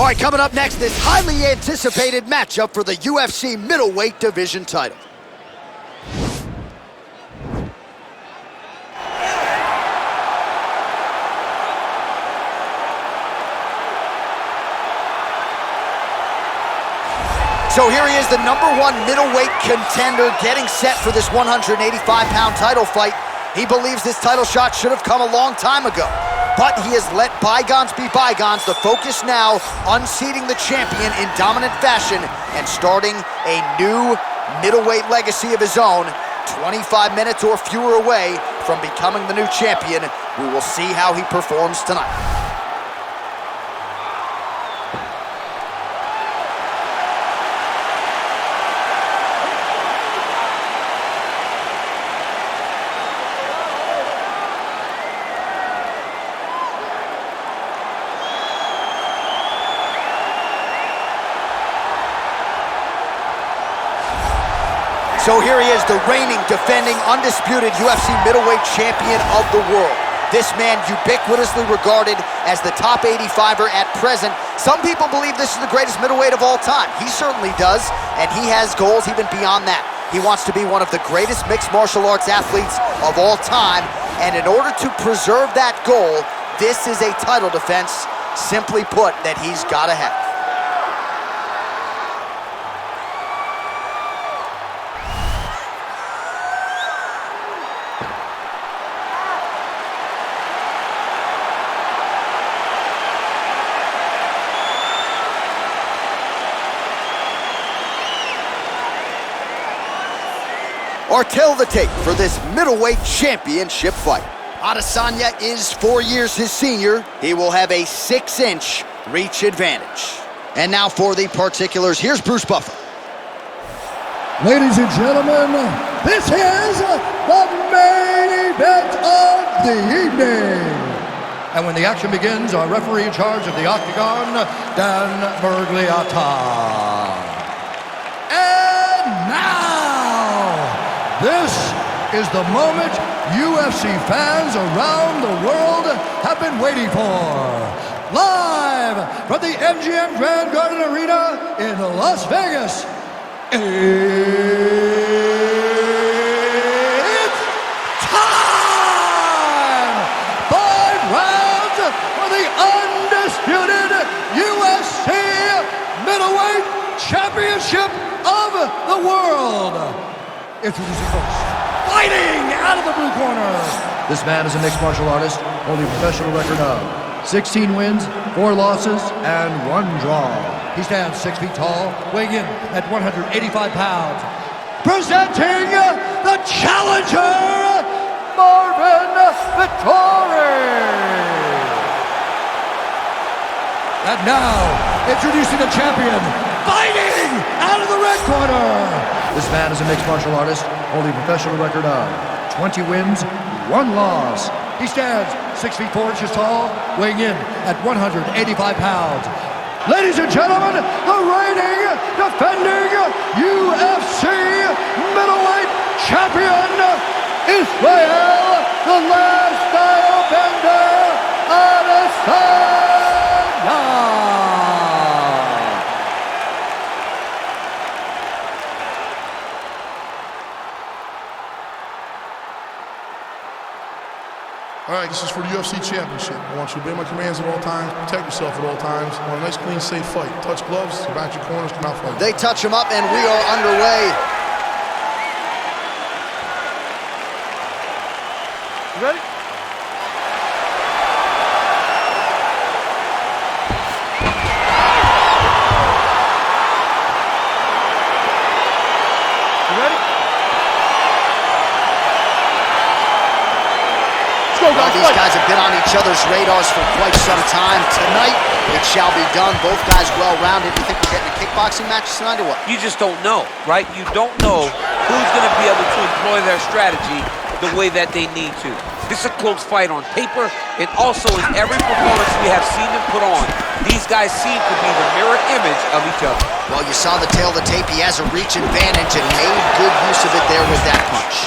All right, coming up next, this highly anticipated matchup for the UFC middleweight division title. So here he is, the #1 middleweight contender, getting set for this 185-pound title fight. He believes this title shot should have come a long time ago, but he has let bygones be bygones. The focus now, unseating the champion in dominant fashion and starting a new middleweight legacy of his own. 25 minutes or fewer away from becoming the new champion. We will see how he performs tonight. So here he is, the reigning, defending, undisputed UFC middleweight champion of the world. This man ubiquitously regarded as the top 85er at present. Some people believe this is the greatest middleweight of all time. He certainly does, and he has goals even beyond that. He wants to be one of the greatest mixed martial arts athletes of all time, and in order to preserve that goal, this is a title defense, simply put, that he's gotta have. Or tell the tape for this middleweight championship fight. Adesanya is 4 years his senior. He will have a 6-inch reach advantage. And now for the particulars, here's Bruce Buffer. Ladies and gentlemen, this is the main event of the evening. And when the action begins, our referee in charge of the Octagon, Dan Mergliata. And now, this is the moment UFC fans around the world have been waiting for. Live from the MGM Grand Garden Arena in Las Vegas, it's time! 5 rounds for the undisputed UFC Middleweight Championship of the world. Introducing first, fighting out of the blue corner. This man is a mixed martial artist, holding a professional record of 16 wins, 4 losses, and 1 draw. He stands 6 feet tall, weighing in at 185 pounds. Presenting the challenger, Marvin Vettori. And now, introducing the champion, fighting out of the red corner. This man is a mixed martial artist, holding a professional record of 20 wins, 1 loss. He stands 6 feet 4 inches tall, weighing in at 185 pounds. Ladies and gentlemen, the reigning, defending UFC middleweight champion, Israel, the last style bender, Adesanya. All right, this is for the UFC Championship. I want you to obey my commands at all times, protect yourself at all times. I want a nice, clean, safe fight. Touch gloves, back your corners, come out fighting. They touch him up, and we are underway. You ready? Well, these guys have been on each other's radars for quite some time. Tonight, it shall be done. Both guys well-rounded. You think we're getting a kickboxing match tonight or what? You just don't know, right? You don't know who's going to be able to employ their strategy the way that they need to. This is a close fight on paper, and also in every performance we have seen them put on, these guys seem to be the mirror image of each other. Well, you saw the tail of the tape. He has a reach advantage and made good use of it there with that punch.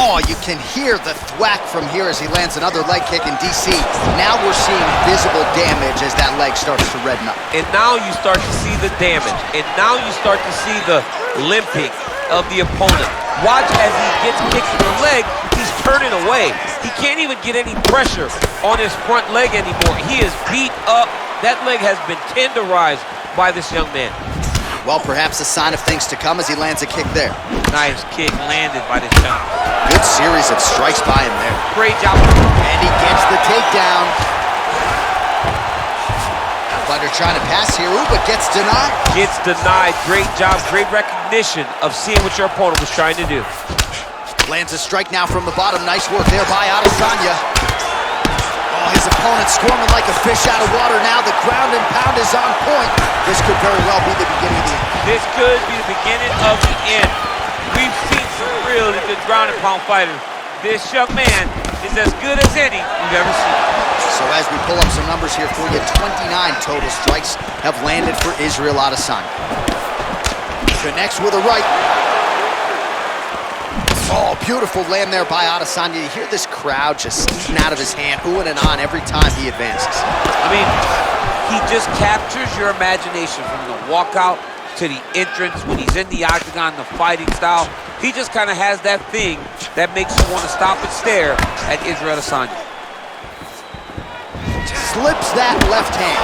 Oh, you can hear the thwack from here as he lands another leg kick in DC. Now we're seeing visible damage as that leg starts to redden up. And now you start to see the damage. And now you start to see the limping of the opponent. Watch as he gets kicked in the leg, he's turning away. He can't even get any pressure on his front leg anymore. He is beat up. That leg has been tenderized by this young man. Well, perhaps a sign of things to come as he lands a kick there. Nice kick landed by this young man. Good series of strikes by him there. Great job. And he gets the takedown. Fighter trying to pass here, but gets denied. Gets denied. Great job. Great recognition of seeing what your opponent was trying to do. Lands a strike now from the bottom. Nice work there by Adesanya. Oh, his opponent squirming like a fish out of water now. The ground and pound is on point. This could very well be the beginning of the end. This could be the beginning of the end. We've seen some really good ground and pound fighters. This young man is as good as any we've ever seen. So as we pull up some numbers here for you, 29 total strikes have landed for Israel Adesanya. Connects with a right. Oh, beautiful land there by Adesanya. You hear this crowd just eating out of his hand, oohing and on every time he advances. I mean, he just captures your imagination from the walkout to the entrance when he's in the octagon, the fighting style. He just kind of has that thing that makes you want to stop and stare at Israel Adesanya. Slips that left hand.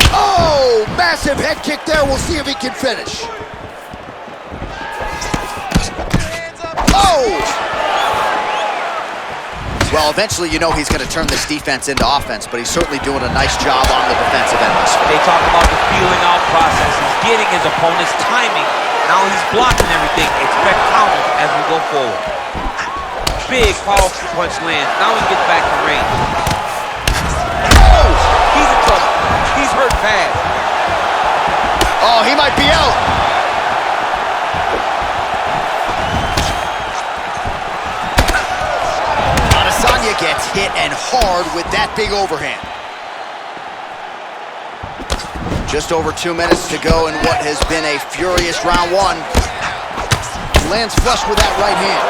Oh, massive head kick there. We'll see if he can finish. Oh! Well, eventually you know he's going to turn this defense into offense, but he's certainly doing a nice job on the defensive end. They talk about the feeling out process. He's getting his opponent's timing. Now he's blocking everything. Expect counters as we go forward. Big, powerful punch lands. Now he gets back to range. Oh! He's in trouble. He's hurt bad. Oh, he might be out. Adesanya gets hit and hard with that big overhand. Just over 2 minutes to go in what has been a furious round one. Lands flush with that right hand.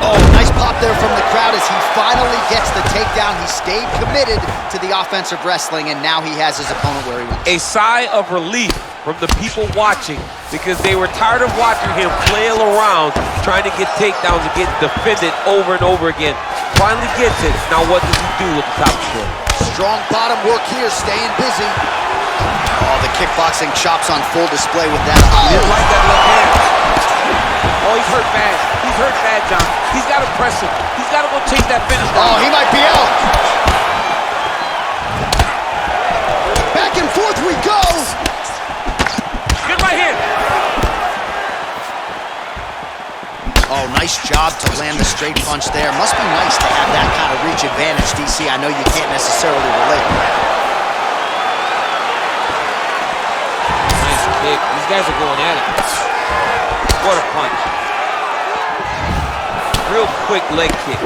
Oh, nice pop there from the crowd as he finally gets the takedown. He stayed committed to the offensive wrestling, and now he has his opponent where he wants. A sigh of relief from the people watching because they were tired of watching him flail around trying to get takedowns and get defended over and over again. Finally gets it. Now what does he do with the top score? Strong bottom work here, staying busy. Oh, the kickboxing chops on full display with that. He didn't like that left hand. Oh, he's hurt bad. He's hurt bad, John. He's got to press him. He's got to go chase that finish down. Oh, he might be out. Back and forth we go. Good right hand. Oh, nice job to land the straight punch there. Must be nice to have that kind of reach advantage, DC. I know you can't necessarily relate. Nice kick. These guys are going at it. What a punch. Real quick leg kick.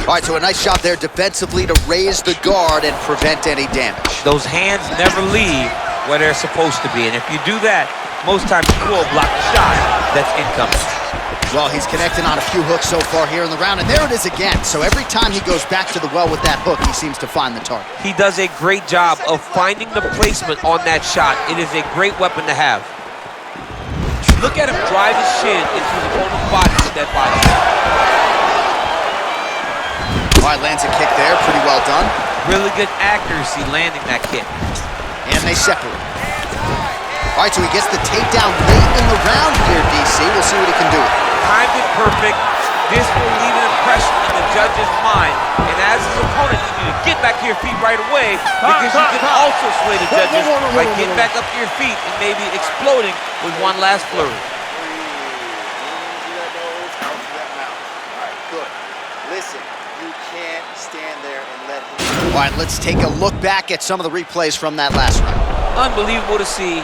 All right, so a nice job there defensively to raise the guard and prevent any damage. Those hands never leave where they're supposed to be, and if you do that, most times you will block the shot that's incoming. Well, he's connecting on a few hooks so far here in the round, and there it is again. So every time he goes back to the well with that hook, he seems to find the target. He does a great job of finding the placement on that shot. It is a great weapon to have. Look at him drive his shin into his opponent's body with that body. All right, lands a kick there, pretty well done. Really good accuracy landing that kick. And they separate. All right, so he gets the takedown late in the round here, DC. We'll see what he can do. Timed it perfect. This will leave an impression in the judge's mind. And as his opponent, you need to get back to your feet right away because you can also sway the judges by getting back up to your feet and maybe exploding with one last flurry. Listen, you can't stand there and let him. All right, let's take a look back at some of the replays from that last round. Unbelievable to see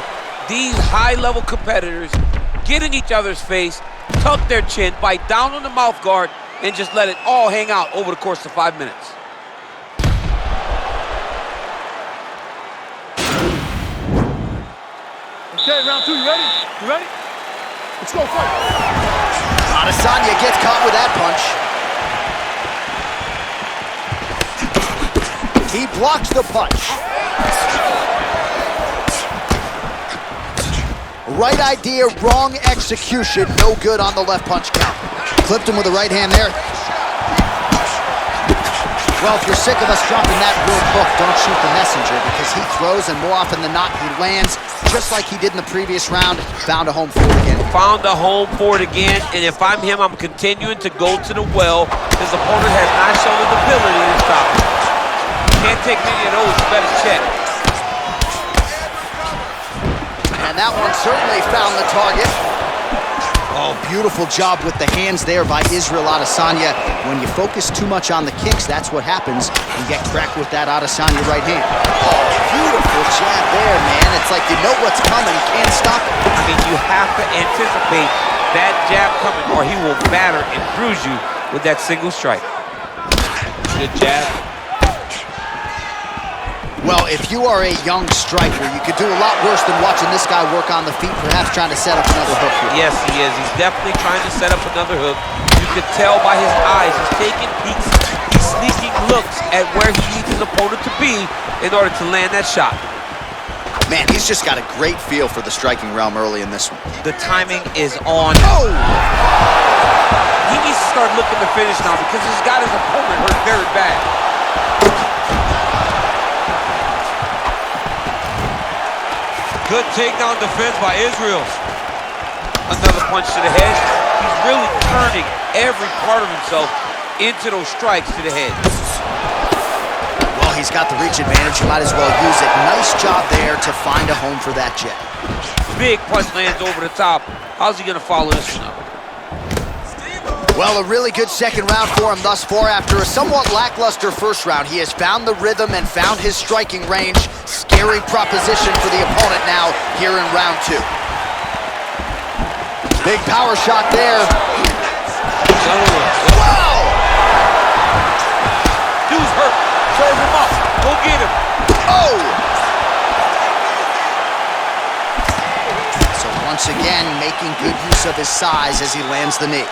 these high-level competitors get in each other's face, tuck their chin, bite down on the mouth guard, and just let it all hang out over the course of 5 minutes. Okay, round 2, you ready? You ready? Let's go, fight. Adesanya gets caught with that punch. He blocks the punch. Right idea, wrong execution. No good on the left punch count. Clipped him with the right hand there. Well, if you're sick of us dropping that word hook, don't shoot the messenger, because he throws, and more often than not, he lands, just like he did in the previous round. Found a home for it again. Found a home for it again, and if I'm him, I'm continuing to go to the well. His opponent has not shown his ability to stop him. Can't take many of those, you better check. And that one certainly found the target. Oh, beautiful job with the hands there by Israel Adesanya. When you focus too much on the kicks, that's what happens. You get cracked with that Adesanya right hand. Oh, beautiful jab there, man. It's like you know what's coming, you can't stop it. I mean, you have to anticipate that jab coming, or he will batter and bruise you with that single strike. Good jab. Well, if you are a young striker, you could do a lot worse than watching this guy work on the feet, perhaps trying to set up another hook here. Yes, he is. He's definitely trying to set up another hook. You can tell by his eyes. He's taking peeks. He's sneaking looks at where he needs his opponent to be in order to land that shot. Man, he's just got a great feel for the striking realm early in this one. The timing is on. Oh! He needs to start looking to finish now because he's got his opponent hurt very bad. Good takedown defense by Israel. Another punch to the head. He's really turning every part of himself into those strikes to the head. Well, he's got the reach advantage. You might as well use it. Nice job there to find a home for that jab. Big punch lands over the top. How's he gonna follow this one up? Well, a really good second round for him thus far. After a somewhat lackluster first round, he has found the rhythm and found his striking range. Scary proposition for the opponent now here in round 2. Big power shot there. Wow! Dude's hurt. Serve him up. Go get him. Oh! So once again, making good use of his size as he lands the knee.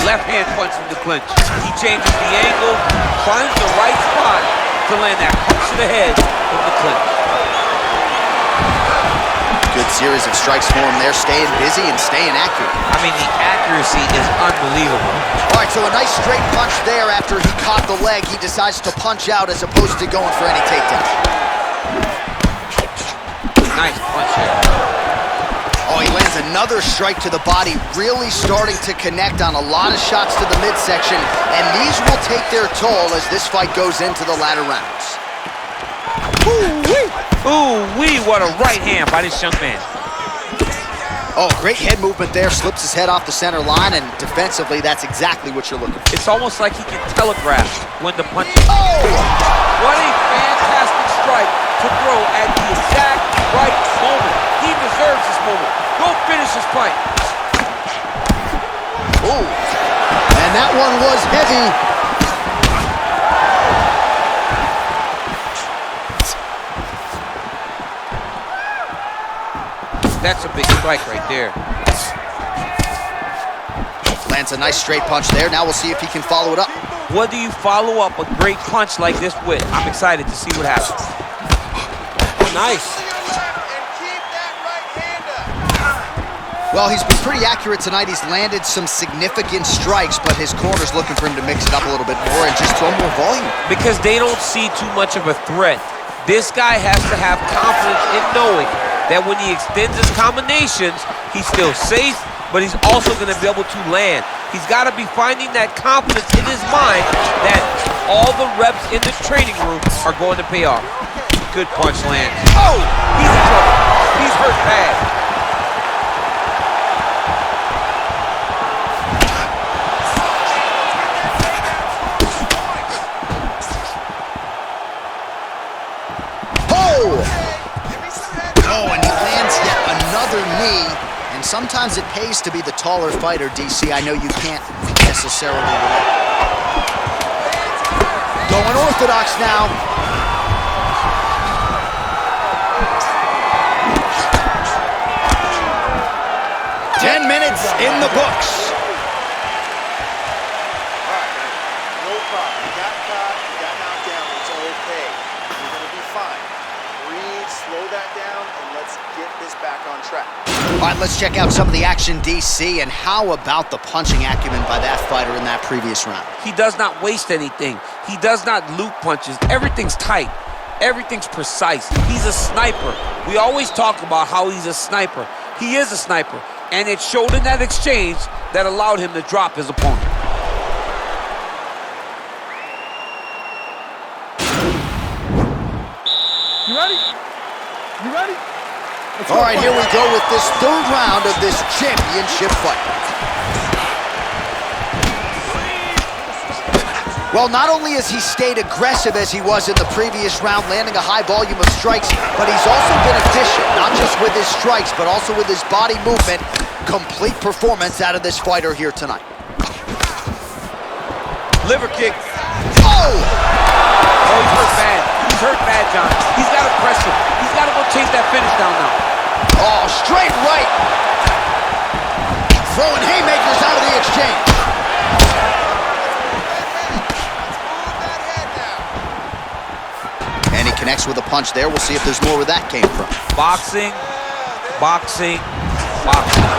Left hand punch from the clinch. He changes the angle, finds the right spot to land that punch to the head from the clinch. Good series of strikes for him there, staying busy and staying accurate. I mean, the accuracy is unbelievable. All right, so a nice straight punch there. After he caught the leg, he decides to punch out as opposed to going for any takedown. Nice punch here. Oh, he lands another strike to the body, really starting to connect on a lot of shots to the midsection, and these will take their toll as this fight goes into the latter rounds. Ooh-wee! Ooh-wee, what a right hand by this young man. Oh, great head movement there, slips his head off the center line, and defensively, that's exactly what you're looking for. It's almost like he can telegraph when the punch is... Oh! What a fantastic strike to throw at the exact right moment. He deserves this moment. Go finish this fight. Ooh, and that one was heavy. That's a big strike right there. Lands a nice straight punch there. Now we'll see if he can follow it up. What do you follow up a great punch like this with? I'm excited to see what happens. Nice. Well, he's been pretty accurate tonight. He's landed some significant strikes, but his corner's looking for him to mix it up a little bit more and just throw more volume. Because they don't see too much of a threat. This guy has to have confidence in knowing that when he extends his combinations, he's still safe, but he's also going to be able to land. He's got to be finding that confidence in his mind that all the reps in the training room are going to pay off. Good punch lands. Oh, he's in trouble. He's hurt bad. Knee, and sometimes it pays to be the taller fighter, DC. I know you can't necessarily relate. Going orthodox now. in the books. No problem. You got caught, you got knocked down. It's okay. You're going to be fine. Breathe, slow that down, and let's get this back on track. All right, let's check out some of the action, DC, and how about the punching acumen by that fighter in that previous round? He does not waste anything. He does not loop punches. Everything's tight. Everything's precise. He's a sniper. We always talk about how he's a sniper. He is a sniper, and it showed in that exchange that allowed him to drop his opponent. You ready? You ready? All right, here we go with this third round of this championship fight. Well, not only has he stayed aggressive as he was in the previous round, landing a high volume of strikes, but he's also been efficient, not just with his strikes, but also with his body movement. Complete performance out of this fighter here tonight. Liver kick. Oh! Oh, he's hurt bad. He's hurt bad, John. He's got to press him. He's got to go chase that finish down now. Oh, straight right. Throwing haymakers out of the exchange. And he connects with a punch there. We'll see if there's more where that came from. Boxing, boxing, boxing.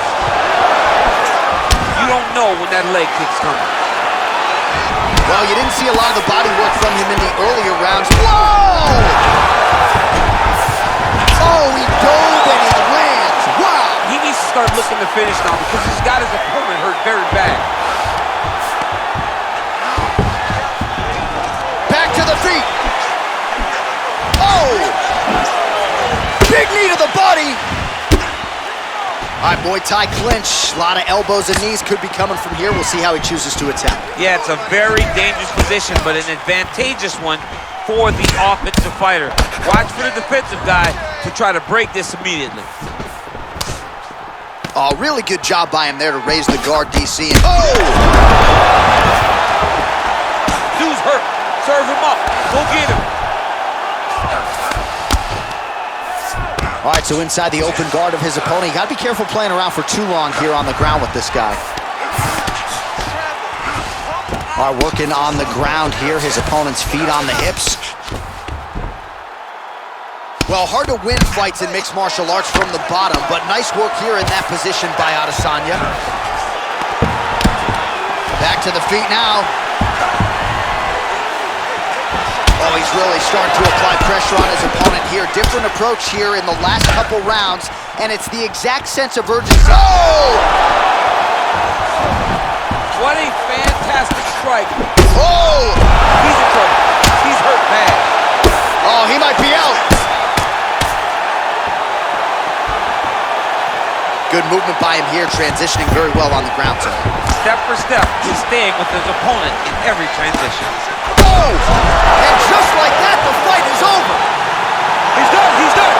You don't know when that leg kick's coming. Well, you didn't see a lot of the body work from him in the earlier rounds. Whoa! Oh, he dove and he lands. Wow! He needs to start looking to finish now because he's got his opponent hurt very bad. Back to the feet. Oh! Big knee to the body. All right, Muay Thai clinch. A lot of elbows and knees could be coming from here. We'll see how he chooses to attack. Yeah, it's a very dangerous position, but an advantageous one for the offensive fighter. Watch for the defensive guy to try to break this immediately. Oh, really good job by him there to raise the guard, DC. And oh! Dude's hurt. Serve him up. Go get him. All right, so inside the open guard of his opponent. You got to be careful playing around for too long here on the ground with this guy. All right, working on the ground here. His opponent's feet on the hips. Well, hard to win fights in mixed martial arts from the bottom, but nice work here in that position by Adesanya. Back to the feet now. Oh, he's really starting to apply pressure on his opponent here. Different approach here in the last couple rounds, and it's the exact sense of urgency. Oh! What a fantastic strike. Oh! He's in trouble. He's hurt bad. Oh, he might be out. Good movement by him here, transitioning very well on the ground tonight. Step for step, he's staying with his opponent in every transition. Oh! And just like that, the fight is over. He's done. He's done.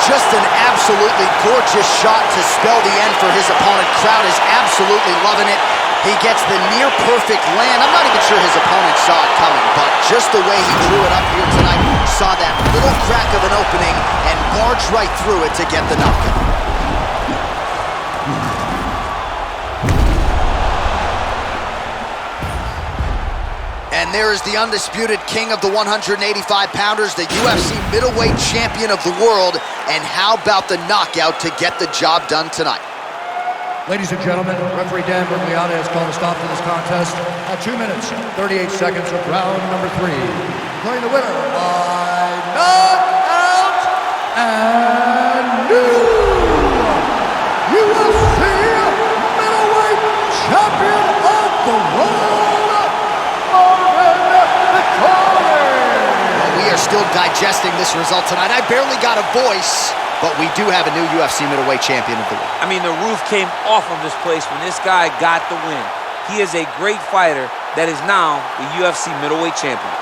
Just an absolutely gorgeous shot to spell the end for his opponent. Crowd is absolutely loving it. He gets the near-perfect land. I'm not even sure his opponent saw it coming, but just the way he drew it up here tonight, saw that little crack of an opening and barged right through it to get the knockout. And there is the undisputed king of the 185-pounders, the UFC middleweight champion of the world. And how about the knockout to get the job done tonight? Ladies and gentlemen, referee Dan Merced has called a stop to this contest at 2 minutes, 38 seconds of round number 3. Declaring the winner by knockout and new UFC middleweight champion of the world, Marvin Vettori. Well, we are still digesting this result tonight. I barely got a voice, but we do have a new UFC middleweight champion of the world. I mean, the roof came off of this place when this guy got the win. He is a great fighter that is now the UFC middleweight champion.